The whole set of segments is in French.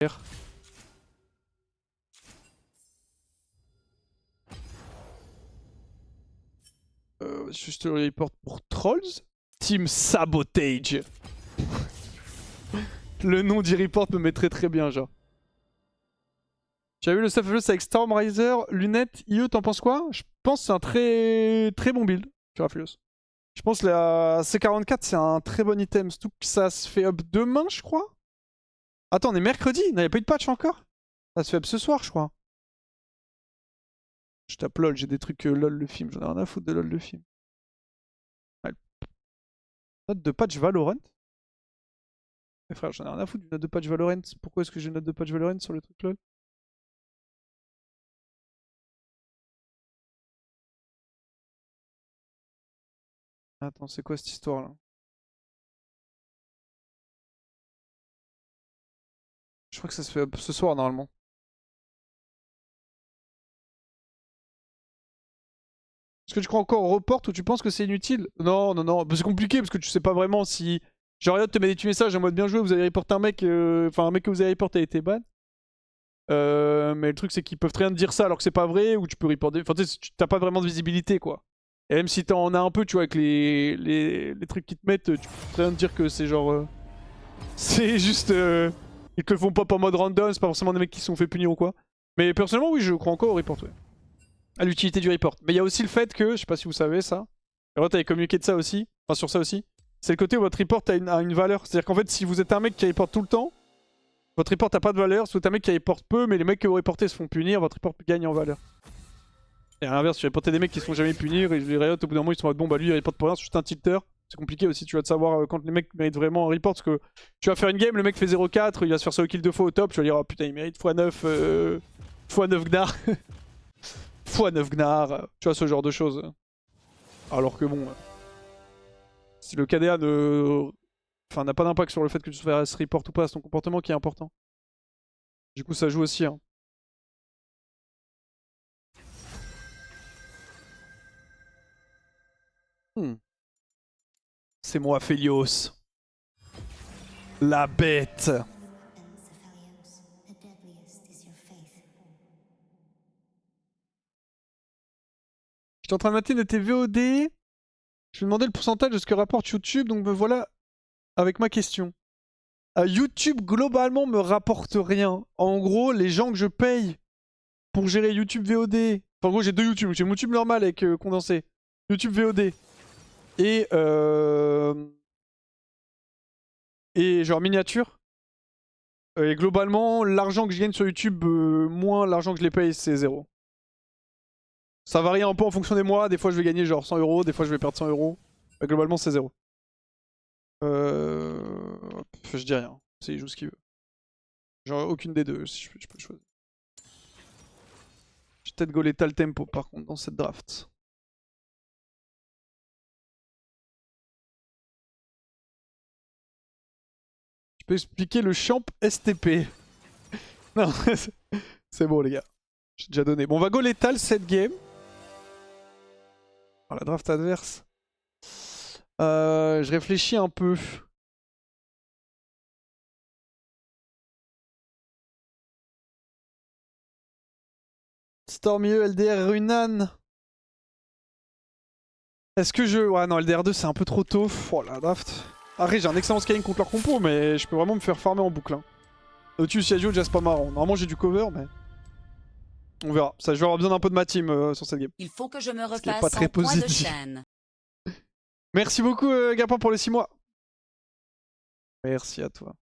Je te le report pour Trolls. Team Sabotage. Le nom du report me mettrait très bien, genre. Tu as vu le stuff avec Stormriser, lunettes, IE, t'en penses quoi? Je pense que c'est un très bon build sur Aphelios. Je pense que la C44 c'est un très bon item, surtout que ça se fait up demain, je crois. Attends, on est mercredi, il n'y a pas eu de patch encore? Ça se fait up ce soir, je crois. Je tape LOL, j'ai des trucs LOL le film, j'en ai rien à foutre de LOL le film. Ouais. Note de patch Valorant. Mais frère, j'en ai rien à foutre d'une note de patch Valorant. Pourquoi est-ce que j'ai une note de patch Valorant sur le truc LOL? Attends, c'est quoi cette histoire là? Je crois que ça se fait up ce soir normalement. Est-ce que tu crois encore au report ou tu penses que c'est inutile? Non, non, non. C'est compliqué parce que tu sais pas vraiment si. Genre, Riot te met des petits messages en mode bien joué, vous avez reporté un mec. Enfin, un mec que vous avez reporté a été ban. Mais le truc, c'est qu'ils peuvent très bien te dire ça alors que c'est pas vrai ou tu peux reporter. Enfin, tu sais, t'as pas vraiment de visibilité quoi. Et même si t'en as un peu, tu vois, avec les trucs qu'ils te mettent, tu peux très bien te dire que c'est genre. C'est juste. Ils te le font pop en mode random, c'est pas forcément des mecs qui se sont fait punir ou quoi. Mais personnellement, oui, je crois encore au report, ouais. À l'utilité du report. Mais il y a aussi le fait que, je sais pas si vous savez ça, Riot avait communiqué de ça aussi, enfin sur ça aussi, c'est le côté où votre report a une valeur. C'est-à-dire qu'en fait, si vous êtes un mec qui report tout le temps, votre report n'a pas de valeur. Si vous êtes un mec qui report peu, mais les mecs que vous reportez se font punir, votre report gagne en valeur. Et à l'inverse, si vous reportez des mecs qui se font jamais punir, et les Riot, au bout d'un moment, ils sont en mode bon, bah lui, il reporte pour rien, c'est juste un tilter. C'est compliqué aussi, tu vas te savoir quand les mecs méritent vraiment un report, parce que tu vas faire une game, le mec fait 0-4, il va se faire solo kill 2 fois au top, tu vas dire oh putain, il mérite x9, x9 Gnar. x9 Gnar, tu vois, ce genre de choses. Alors que bon, si le KDA n'a pas d'impact sur le fait que tu te fasses report ou pas, c'est ton comportement qui est important. Du coup, ça joue aussi. Hein. C'est moi, Phelios. La bête. J'étais en train de mater de tes VOD. Je me demandais le pourcentage de ce que rapporte YouTube, donc me voilà avec ma question. YouTube, globalement, me rapporte rien. En gros, les gens que je paye pour gérer YouTube VOD... Enfin, en gros, j'ai deux YouTube. J'ai mon YouTube normal avec condensé. YouTube VOD. Et genre miniature. Et globalement, l'argent que je gagne sur YouTube, moins l'argent que je les paye, c'est zéro. Ça varie un peu en fonction des mois. Des fois, je vais gagner genre 100 euros. Des fois, je vais perdre 100 euros. Globalement, c'est zéro. Je dis rien. C'est il joue ce qu'il veut. Genre aucune des deux, si je peux choisir. J'ai peut-être go létal tempo par contre dans cette draft. Tu peux expliquer le champ STP? Non, c'est bon les gars. J'ai déjà donné. Bon, on va go létal cette game. Oh, la draft adverse. Je réfléchis un peu. Stormieux, LDR, Runan. Est-ce que je... Ouais, non, LDR2 c'est un peu trop tôt. Oh la draft. Après, j'ai un excellent scaling contre leur compo, mais je peux vraiment me faire farmer en boucle. Hein. Lotus, Yagio, déjà c'est pas marrant. Normalement, j'ai du cover, mais. On verra. Ça, je vais avoir besoin d'un peu de ma team sur cette game. Il faut que je me refasse pas très point de positif. chaîne. Merci beaucoup, Gapin, pour les 6 mois. Merci à toi.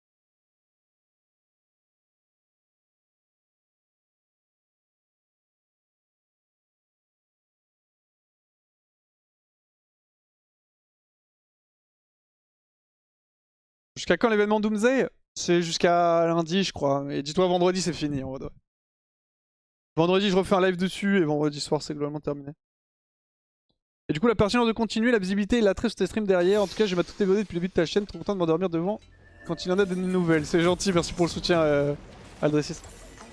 Jusqu'à quand l'événement Doomsday? C'est jusqu'à lundi, je crois. Et dis-toi, vendredi, c'est fini. En vrai. Vendredi, je refais un live dessus. Et vendredi soir, c'est globalement terminé. Et du coup, la pertinence de continuer, la visibilité et l'attrait sur tes streams derrière. En tout cas, j'ai toutes tes VOD depuis le début de ta chaîne. Trop content de m'endormir devant quand il y en a des nouvelles. C'est gentil, merci pour le soutien, Aldrecis.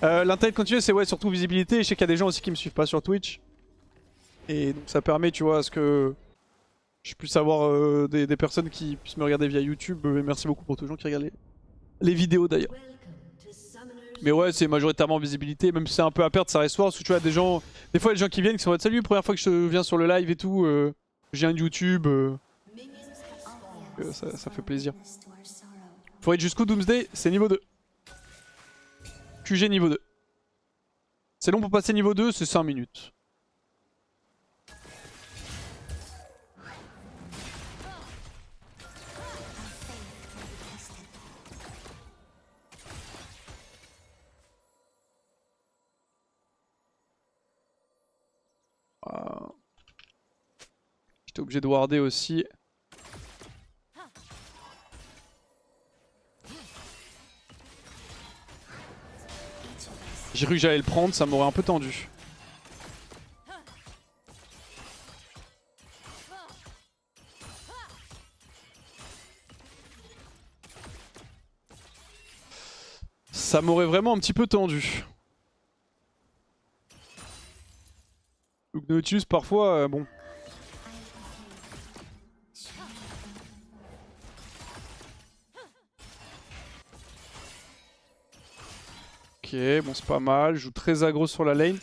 L'intérêt de continuer, c'est ouais, surtout visibilité. Et je sais qu'il y a des gens aussi qui me suivent pas sur Twitch. Et donc, ça permet, tu vois, à ce que je puisse avoir des personnes qui puissent me regarder via YouTube. Et merci beaucoup pour tous les gens qui regardent les vidéos d'ailleurs. Mais ouais, c'est majoritairement visibilité, même si c'est un peu à perdre, ça reste fort. Parce que tu vois, des fois, il y a des gens qui viennent qui sont en mode salut, première fois que je viens sur le live et tout, je viens de YouTube. Ça fait plaisir. Faut être jusqu'au Doomsday, c'est niveau 2. QG niveau 2. C'est long pour passer niveau 2, c'est 5 minutes. J'étais obligé de warder aussi. J'ai cru que j'allais le prendre, ça m'aurait un peu tendu. Ça m'aurait vraiment un petit peu tendu. Le Nautilus parfois, bon. Ok, bon c'est pas mal, je joue très aggro sur la lane.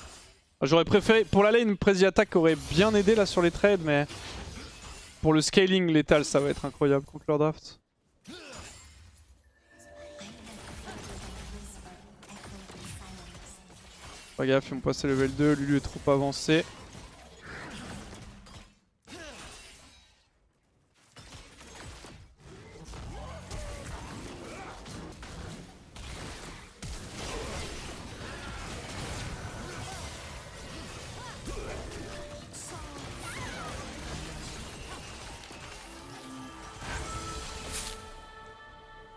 J'aurais préféré, pour la lane, Prezi Attack aurait bien aidé là sur les trades, mais pour le scaling létal ça va être incroyable contre leur draft. Pas gaffe, ils vont passer level 2, Lulu est trop avancé.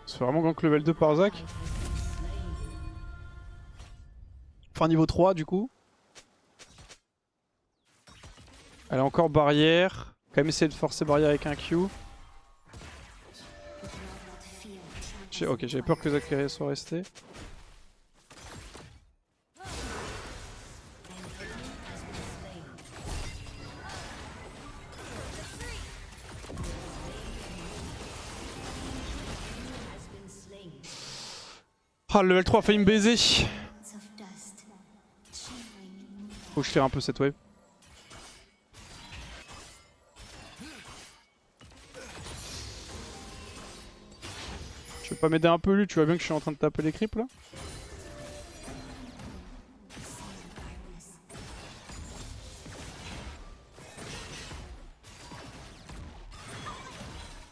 C'est vraiment gank level 2 par Zach. Enfin niveau 3 du coup. Elle a encore barrière. Quand même essayer de forcer barrière avec un Q. Ok, j'avais peur que Zachary soit resté. Ah, le level 3 a failli me baiser. Faut que je tire un peu cette wave. Tu veux pas m'aider un peu lui? Tu vois bien que je suis en train de taper les creeps là?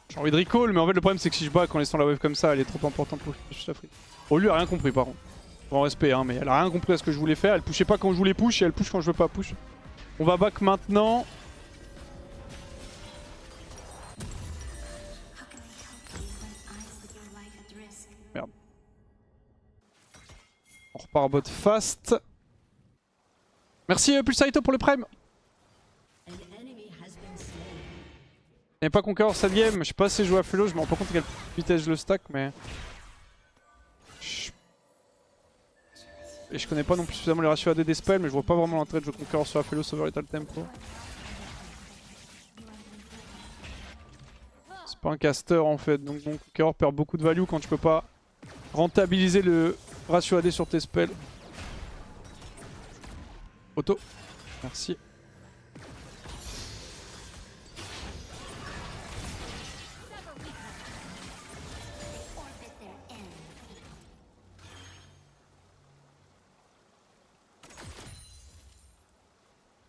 J'ai envie de recall, mais en fait le problème c'est que si je back en laissant la wave comme ça, elle est trop importante pour que je la free. Oh, lui a rien compris par contre. Bon respect hein, mais elle a rien compris à ce que je voulais faire. Elle pushait pas quand je voulais push et elle push quand je veux pas push. On va back maintenant. Merde. On repart bot fast. Merci Pulsarito pour le prime. Il n'y avait pas Conqueror cette game, je sais pas si je joue à Felo, je me rends pas compte à quelle vitesse je le stack, mais... Et je connais pas non plus suffisamment les ratios AD des spells, mais je vois pas vraiment l'intérêt de jouer Conqueror sur Felo sauf Lethal Tempo. C'est pas un caster en fait, donc mon Conqueror perd beaucoup de value quand tu peux pas rentabiliser le ratio AD sur tes spells. Auto, merci.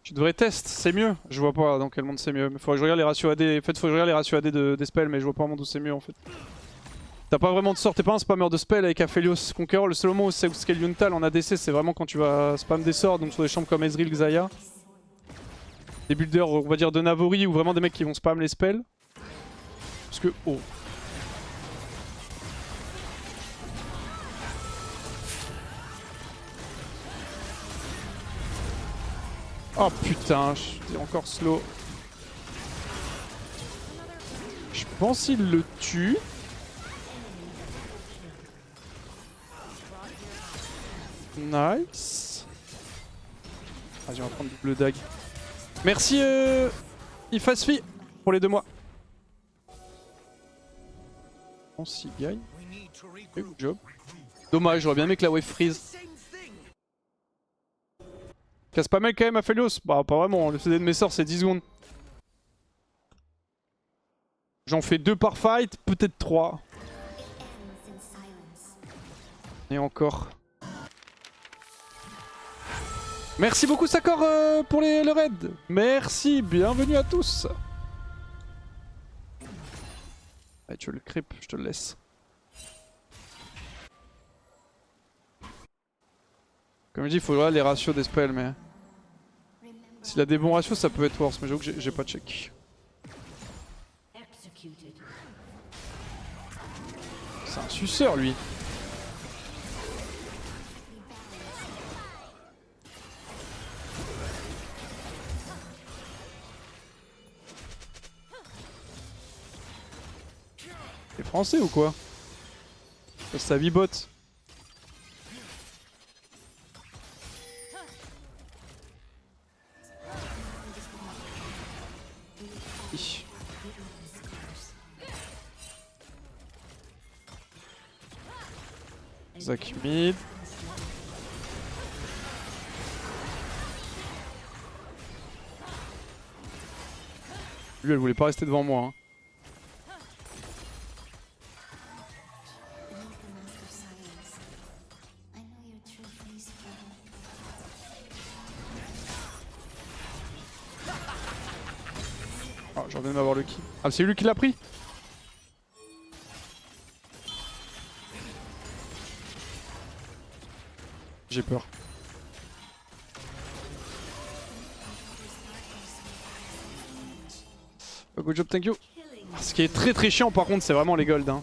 Tu devrais tester, c'est mieux. Je vois pas dans quel monde c'est mieux. Mais faudrait que je regarde les ratios AD. En fait, faut que je regarde les ratios AD des spells, mais je vois pas un monde où c'est mieux en fait. T'as pas vraiment de sort, t'es pas un spammer de spell avec Aphelios Conqueror. Le seul moment où c'est scale Yuntal en ADC, c'est vraiment quand tu vas spam des sorts, donc sur des champs comme Ezreal, Xayah. Des builders, on va dire de Navori, ou vraiment des mecs qui vont spam les spells. Parce que. Oh. Oh putain, j'étais encore slow. Je pense qu'il le tue. Nice. Vas-y, on va prendre double dague. Merci Ifasfi pour les 2 mois. On s'y gagne. Et good job. Dommage, j'aurais bien aimé que la wave freeze. Casse pas mal quand même Aphelios. Bah pas vraiment, le CD de mes sorts c'est 10 secondes. J'en fais 2 par fight, peut-être 3. Et encore. Merci beaucoup Sakor pour le raid. Merci, bienvenue à tous. Allez, tu veux le creep, je te le laisse. Comme je dis, il faudra les ratios des spells, mais... S'il a des bons ratios, ça peut être worse, mais j'avoue que j'ai pas check. C'est un suceur, lui. T'es français ou quoi? C'est sa bot. Zac mid. Lui, elle voulait pas rester devant moi. Hein. Ah, j'en viens de m'avoir le kill. Ah, c'est lui qui l'a pris? J'ai peur. Good job, thank you. Ce qui est très chiant par contre, c'est vraiment les golds. Hein.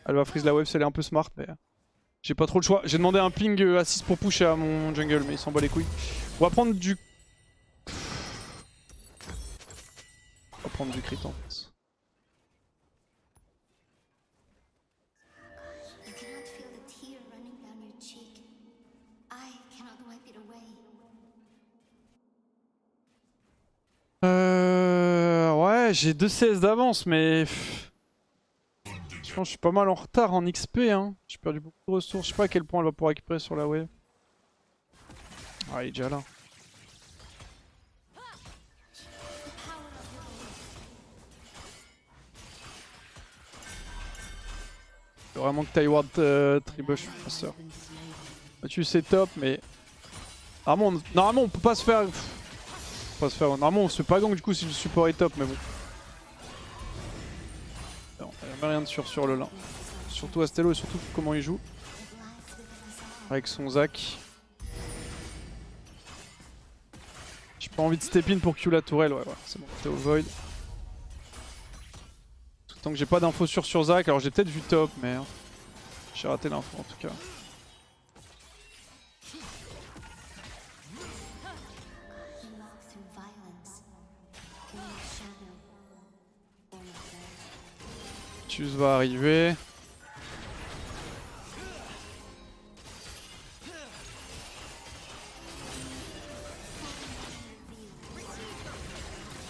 Elle va freeze la wave si elle est un peu smart, mais j'ai pas trop le choix. J'ai demandé un ping à 6 pour push à mon jungle, mais il s'en bat les couilles. On va prendre du... On va prendre du crit en fait. Ouais, j'ai 2 CS d'avance, mais... Je pense que je suis pas mal en retard en XP, hein. J'ai perdu beaucoup de ressources. Je sais pas à quel point elle va pouvoir récupérer sur la wave. Ah, il est déjà là. Faut vraiment que Tyward tribush Master. Tu sais top, mais... Normalement on peut pas se faire... Normalement on se fait pas gang du coup si le support est top, mais bon. Non, il y a rien de sûr sur le lane. Surtout Astello et surtout comment il joue. Avec son Zac. J'ai pas envie de step in pour Q la tourelle, ouais, c'est bon, t'es au void. Tant que j'ai pas d'infos sur Zac, alors j'ai peut-être vu top, mais j'ai raté l'info en tout cas. Tus va arriver.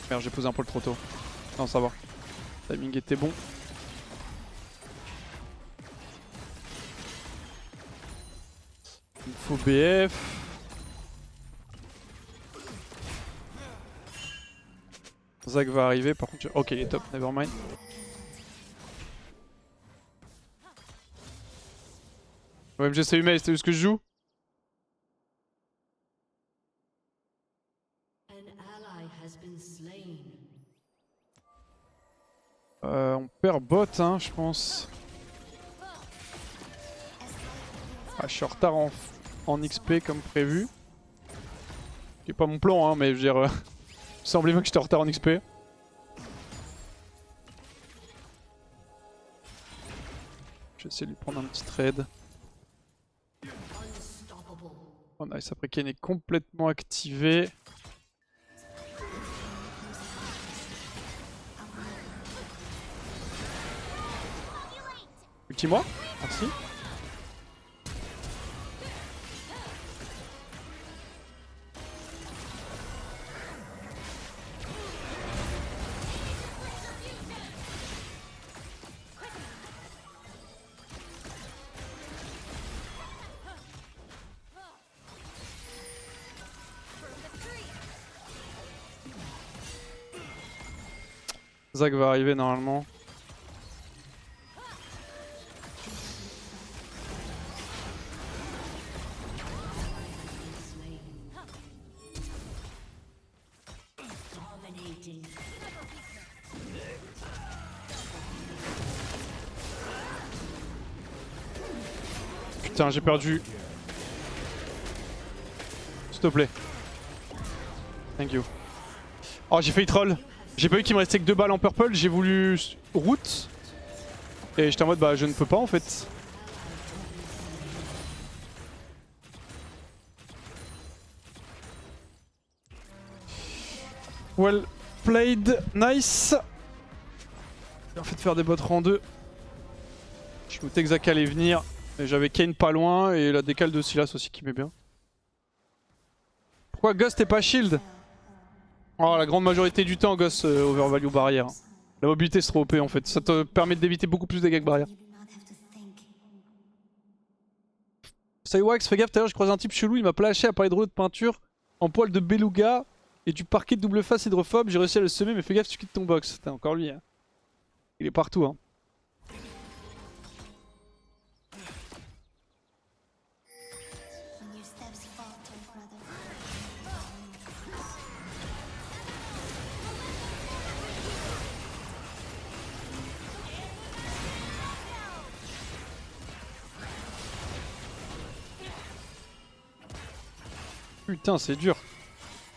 Merde, j'ai posé un poil trop tôt. Non, ça va. Le timing était bon. Il faut BF. Zac va arriver, par contre... Ok, il est top, nevermind. OMG, c'est humain, c'était où ce que je joue? On perd bot, hein, je pense. Ah, je suis en retard en XP comme prévu. C'est pas mon plan, hein, mais je veux dire... il semblait bien que j'étais en retard en XP. Je vais essayer de lui prendre un petit trade. Oh nice, après Ken est complètement activé. Ulti-moi, merci. Zach va arriver normalement. Putain, j'ai perdu. S'il te plaît. Thank you. Oh, j'ai failli troll. J'ai pas vu qu'il me restait que 2 balles en purple. J'ai voulu route. Et j'étais en mode bah je ne peux pas en fait. Well played. Nice. J'ai en fait faire des bots rang 2. Je me doutais que Zach allait venir. Et j'avais Kane pas loin et la décale de Silas aussi qui met bien. Pourquoi Ghost est pas shield? Oh, la grande majorité du temps, Ghost overvalue barrière. La mobilité c'est trop OP en fait. Ça te permet d'éviter beaucoup plus de dégâts que barrière. Cywax, fais gaffe, tout à l'heure j'ai croisé un type chelou, il m'a plashé à parler de rouleau de peinture en poil de beluga et du parquet de double face hydrophobe. J'ai réussi à le semer, mais fais gaffe, tu quittes ton box. C'était encore lui. Hein. Il est partout. Hein. Putain, c'est dur.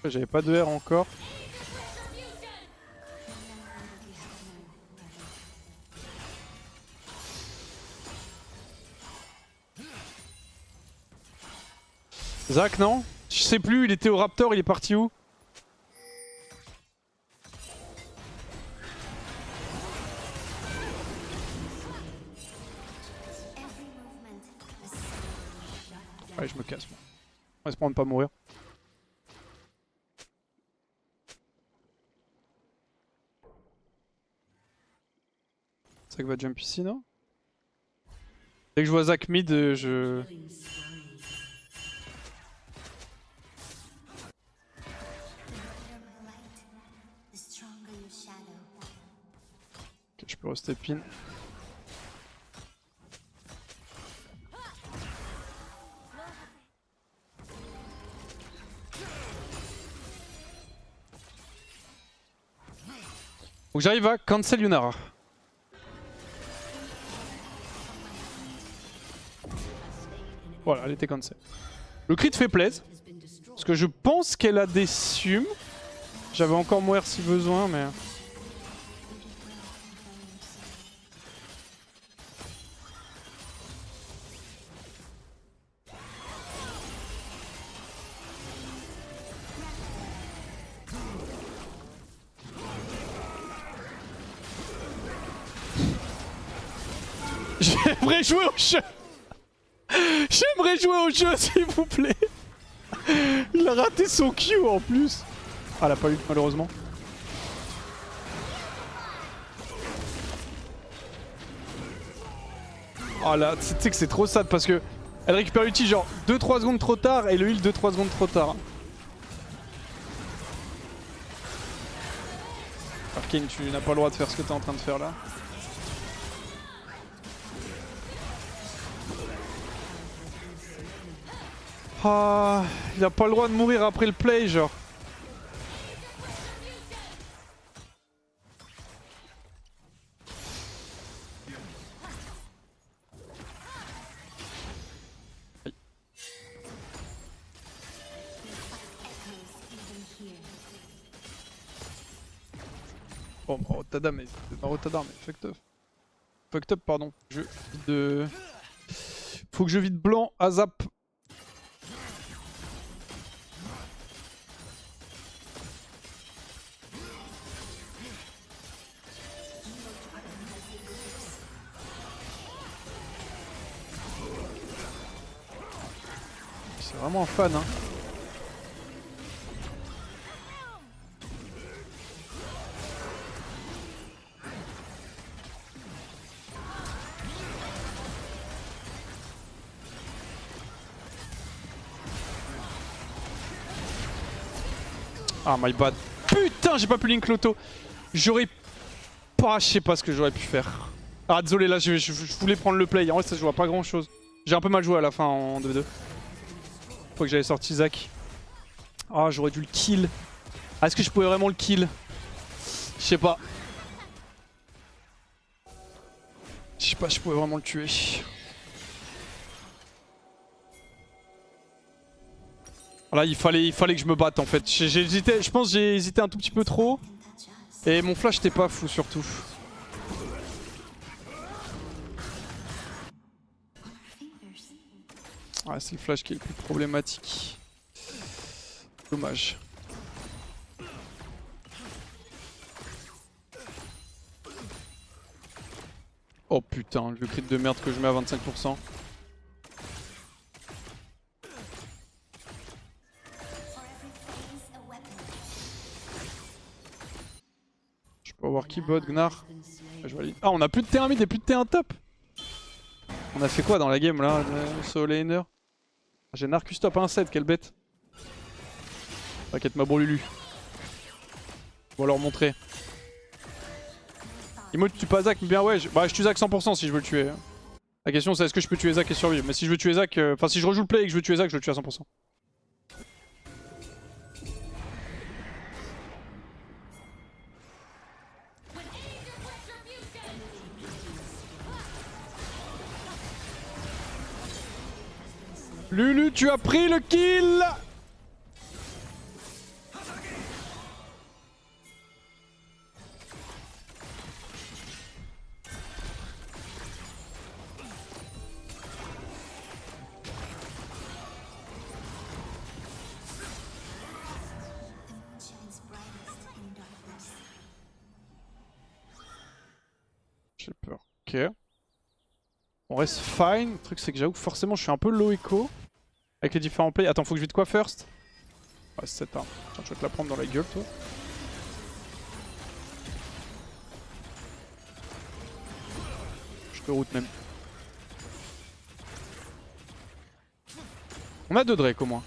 J'avais pas de R encore. Zach, non? Je sais plus, il était au Raptor, il est parti où? Ouais, je me casse. Moi. On va se prendre pas mourir. Zach va jump ici, non? Dès que je vois Zach mid, je... Ok, je peux rester pin. Faut que j'arrive à cancel Yunara. Voilà, elle était cancel. Le crit fait plaisir. Parce que je pense qu'elle a des sumes. J'avais encore mourir si besoin, mais... J'aimerais jouer au jeu. J'aimerais jouer au jeu s'il vous plaît. Il a raté son Q en plus. Ah, elle a pas eu malheureusement. Oh là, tu sais que c'est trop sad parce que elle récupère l'ulti genre 2-3 secondes trop tard et le heal 2-3 secondes trop tard. Arkane, tu n'as pas le droit de faire ce que tu es en train de faire là. Ah, il a pas le droit de mourir après le play, genre. Bon, Rotada, mais c'est pas Rotada, mais fucked up. Fucked up, pardon. Je vide. Faut que je vide blanc à zap. C'est vraiment un fan, hein. Ah my bad. Putain, j'ai pas pu link l'auto. J'aurais Ah, je sais pas ce que j'aurais pu faire. Ah désolé là je voulais prendre le play. En vrai ça je vois pas grand chose. J'ai un peu mal joué à la fin en 2v2. Faut que j'avais sorti Zac. Ah j'aurais dû le kill. Ah, est-ce que je pouvais vraiment le kill? Je sais pas. Je sais pas, je pouvais vraiment le tuer. Là il fallait que je me batte en fait. J'ai hésité, je pense que j'ai hésité un tout petit peu trop. Et mon flash était pas fou surtout. Ouais, c'est le flash qui est le plus problématique. Dommage. Oh putain, le crit de merde que je mets à 25%. Je peux avoir qui bot, Gnar? Je valide. Ah, on a plus de T1 mid et plus de T1 top. On a fait quoi dans la game là, solo laner? J'ai Narcus top 1-7, quelle bête. T'inquiète ma bon Lulu. On va leur montrer. Imo tu tues pas Zac, mais bien ouais, bah je tue Zac 100% si je veux le tuer. La question c'est est-ce que je peux tuer Zac et survivre. Mais si je veux tuer Zac, enfin si je rejoue le play et que je veux tuer Zac, je le tue à 100%. Lulu, tu as pris le kill! J'ai peur. Ok. On reste fine. Le truc c'est que j'avoue que forcément je suis un peu low echo. Avec les différents plays. Attends, faut que je vide quoi first? Ouais, c'est cette arme. Tiens, je vais te la prendre dans la gueule toi. Je te route même. On a 2 Drake au moins.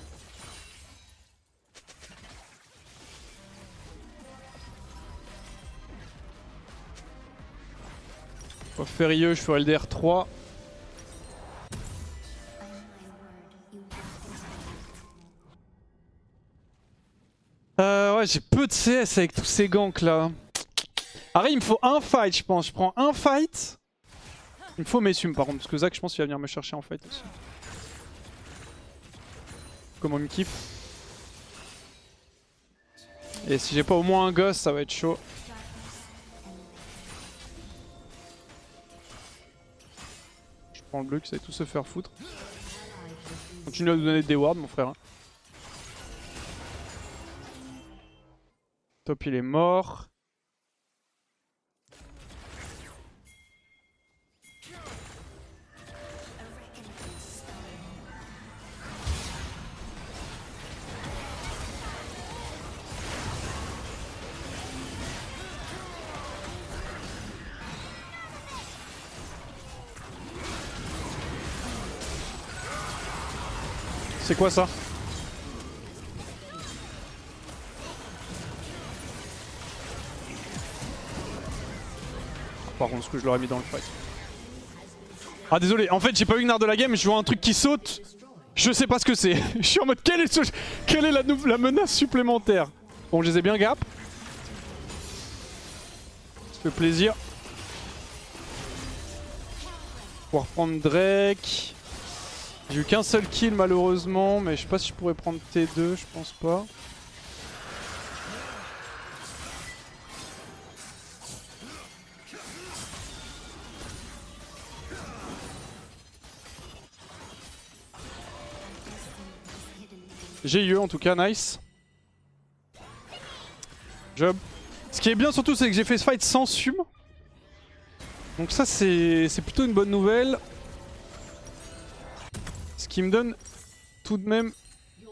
Pas Férieux, je ferai LDR 3. Ouais, j'ai peu de CS avec tous ces ganks là. Arrête, il me faut un fight, je pense. Je prends un fight. Il me faut Messum par contre, parce que Zac, je pense qu'il va venir me chercher en fight aussi. Comment il me kiffe. Et si j'ai pas au moins un gosse, ça va être chaud. Je prends le bleu qui sait tout se faire foutre. Continue à nous donner des wards, mon frère. Top, il est mort. C'est quoi ça? Par contre, ce que je l'aurais mis dans le fight. Ah désolé, en fait j'ai pas eu Gnar de la game, je vois un truc qui saute. Je sais pas ce que c'est. Je suis en mode quelle est la menace supplémentaire? Bon, je les ai bien gap. Ça fait plaisir. Pour reprendre Drake. J'ai eu qu'un seul kill malheureusement, mais je sais pas si je pourrais prendre T2, je pense pas. J'ai eu en tout cas, nice. Job. Ce qui est bien surtout, c'est que j'ai fait ce fight sans sum. Donc ça, c'est plutôt une bonne nouvelle. Ce qui me donne tout de même...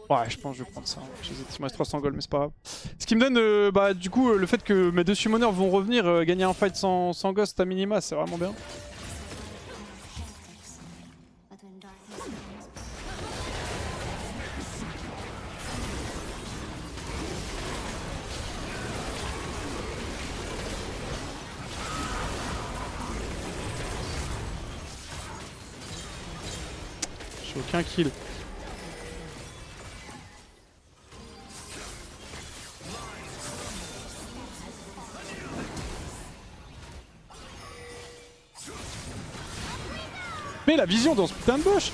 Ouais, je pense que je vais prendre ça. J'hésite, il me reste 300 gold, mais c'est pas grave. Ce qui me donne, bah, du coup, le fait que mes 2 summoners vont revenir gagner un fight sans ghost à minima, c'est vraiment bien. J'ai aucun kill. Mais la vision dans ce putain de bush.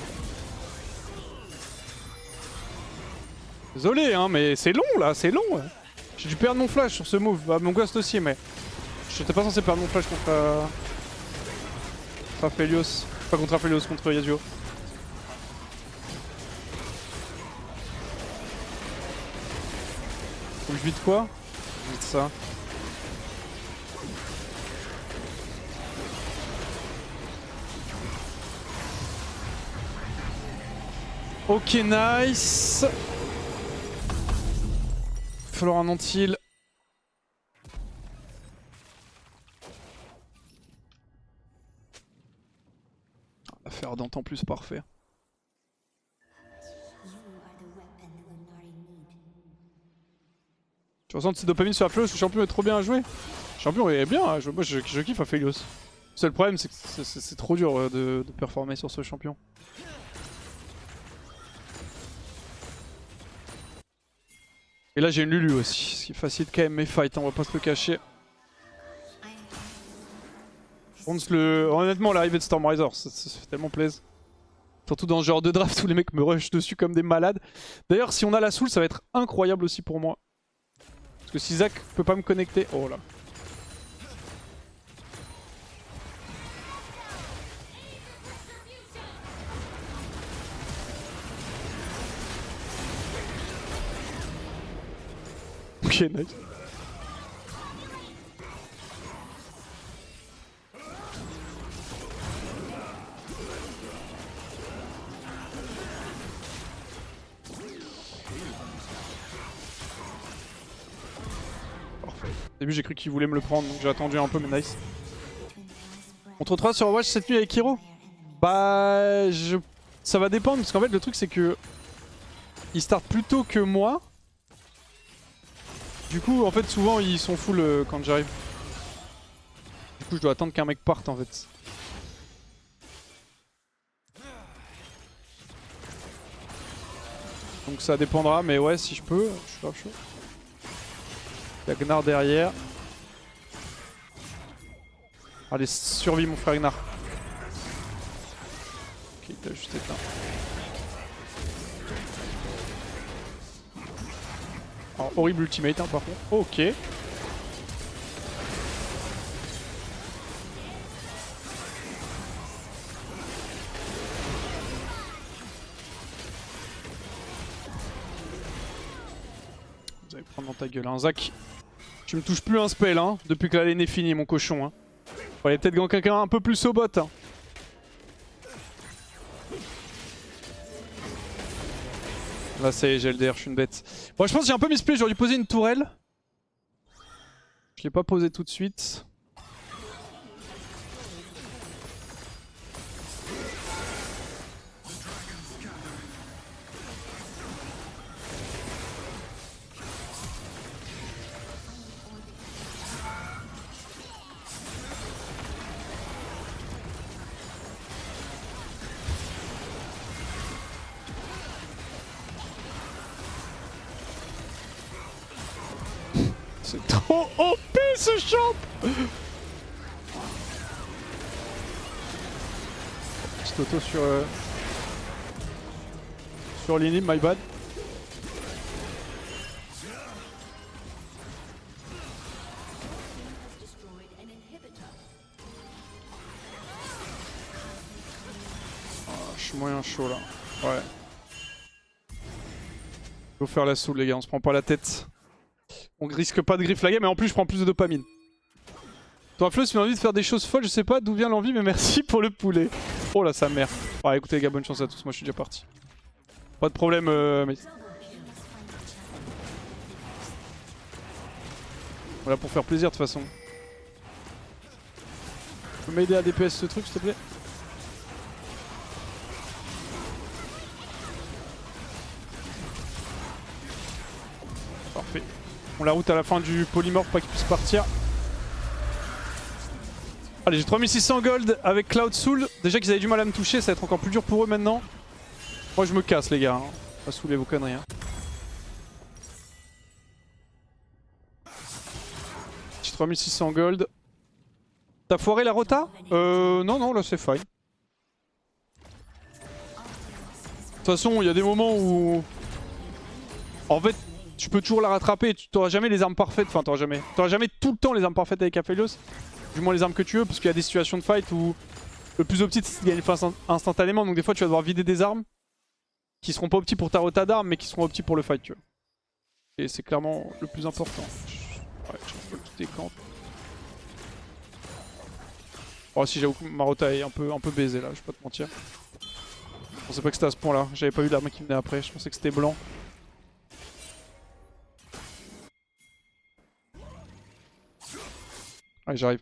Désolé hein, mais c'est long là, c'est long. J'ai dû perdre mon flash sur ce move, bah, mon ghost aussi, mais j'étais pas censé perdre mon flash contre Aphelios. Pas contre Aphelios, contre Yasuo. Faut que je vide quoi? Je vide ça. Ok, nice. Il va falloir un anti-heal. L'affaire ardente en plus, parfait. Tu ressens cette dopamine sur Aphelios, le champion est trop bien à jouer. Le champion est bien à jouer, moi je kiffe Aphelios. Le seul problème c'est que c'est trop dur de performer sur ce champion. Et là j'ai une Lulu aussi, ce qui facilite quand même mes fights, on va pas se le cacher. Honnêtement l'arrivée de Stormriser, ça fait tellement plaisir. Surtout dans ce genre de draft où les mecs me rushent dessus comme des malades. D'ailleurs si on a la soul ça va être incroyable aussi pour moi. Parce que si Zach peut pas me connecter... Oh là. Ok, nice. Parfait. Au début j'ai cru qu'il voulait me le prendre donc j'ai attendu un peu mais nice. Contre 3 sur Overwatch cette nuit avec Hero? Bah ça va dépendre parce qu'en fait le truc c'est que il start plus tôt que moi. Du coup en fait souvent ils sont full quand j'arrive. Du coup je dois attendre qu'un mec parte en fait. Donc ça dépendra mais ouais si je peux, je suis grave chaud. Il y a Gnar derrière. Allez survie mon frère Gnar. Ok il t'a juste éteint. Alors, horrible ultimate hein, par contre. Ok. Vous allez prendre dans ta gueule hein. Zach, tu me touches plus un spell hein, depuis que la lane est finie mon cochon hein. Fallait peut-être gank quelqu'un un peu plus au bot hein. Là ça y est, j'ai LDR, je suis une bête. Bon je pense que j'ai un peu misplay, j'aurais dû poser une tourelle. Je l'ai pas posé tout de suite. C'est trop OP ce champ. Petit auto sur l'inhib, my bad. Oh, je suis moyen chaud là. Ouais. Faut faire la soul les gars, on se prend pas la tête. On risque pas de griffe la game, mais en plus je prends plus de dopamine. Toi Flo, si tu as envie de faire des choses folles, je sais pas d'où vient l'envie, mais merci pour le poulet. Oh là sa mère. Ouais écoutez les gars, bonne chance à tous, moi je suis déjà parti. Pas de problème mais... Voilà pour faire plaisir de toute façon. Tu peux m'aider à DPS ce truc s'il te plaît? Parfait. On la route à la fin du polymorphe pour pas qu'il puisse partir. Allez, j'ai 3600 gold avec Cloud Soul. Déjà qu'ils avaient du mal à me toucher, ça va être encore plus dur pour eux maintenant. Moi je me casse les gars, hein. Pas saouler vos conneries. Hein. Petit 3600 gold. T'as foiré la rota? Non, là c'est fine. De toute façon, il y a des moments où... En fait, tu peux toujours la rattraper. Tu n'auras jamais les armes parfaites. Enfin, t'auras jamais tout le temps les armes parfaites avec Aphelios. Du moins les armes que tu veux, parce qu'il y a des situations de fight où le plus opti c'est de gagner instantanément. Donc des fois, tu vas devoir vider des armes qui seront pas opti pour ta rota d'armes, mais qui seront opti pour le fight, tu vois. Et c'est clairement le plus important. Ouais, je peux tout décamper. Oh si, j'avoue que ma rota est un peu baisée là, je vais pas te mentir. Je pensais pas que c'était à ce point là, j'avais pas vu l'arme qui venait après, je pensais que c'était blanc. Allez, j'arrive.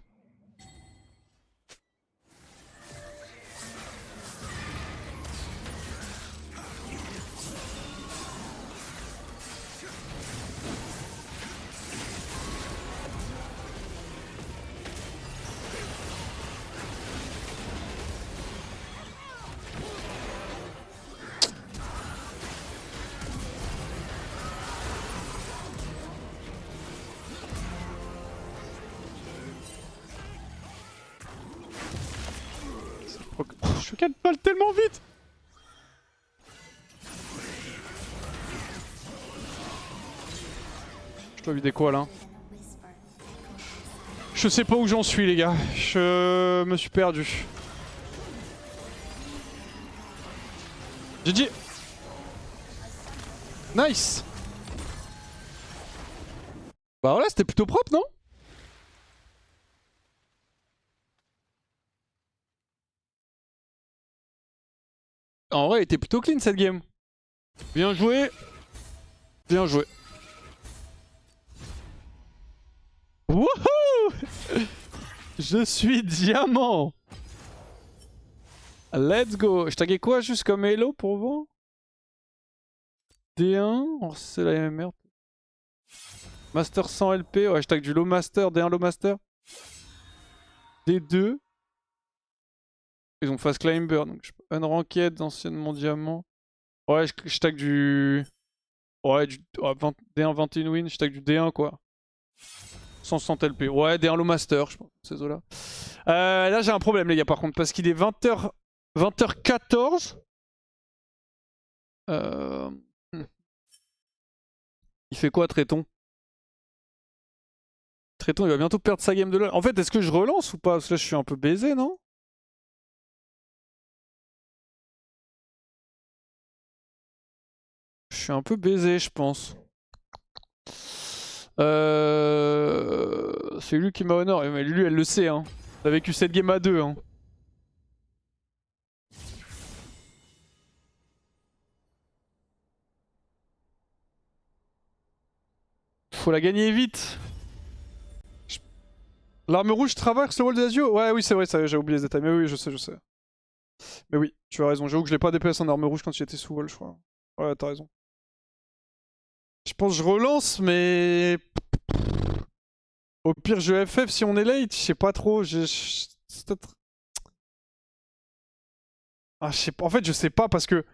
Je calme pas tellement vite. Je dois vider quoi là? Je sais pas où j'en suis les gars, je me suis perdu. GG. Nice. Bah voilà, c'était plutôt propre, non? En vrai, elle était plutôt clean cette game. Bien joué. Bien joué. Wouhou. Je suis diamant. Let's go. Je taguais quoi juste comme Hello pour voir? D1, oh, c'est la même merde. Master 100 LP, ouais je tag du low master, D1 low master. D2. Ils ont fast climber, donc je... unranked, anciennement diamant. Ouais je tag du... Ouais du D1 21 win, je tag du D1 quoi. 160 LP, ouais D1 low master je pense, ces eaux-là. Là j'ai un problème les gars par contre, parce qu'il est 20h... 20h14. Il fait quoi Tréton? Tréton il va bientôt perdre sa game de LoL. En fait est-ce que je relance ou pas? Parce que là je suis un peu baisé non? Je suis un peu baisé je pense. C'est lui qui m'a honoré, mais lui elle le sait hein. Elle a vécu cette game à deux hein. Faut la gagner vite. L'arme rouge traverse le wall des Azio? Ouais oui c'est vrai, j'ai oublié les détails, mais oui je sais. Mais oui, tu as raison, j'avoue que je l'ai pas DPS en arme rouge quand il était sous wall je crois. Ouais t'as raison. Je pense que je relance mais... Au pire je FF si on est late, je sais pas trop, c'est peut-être... Ah je sais pas, en fait je sais pas parce que...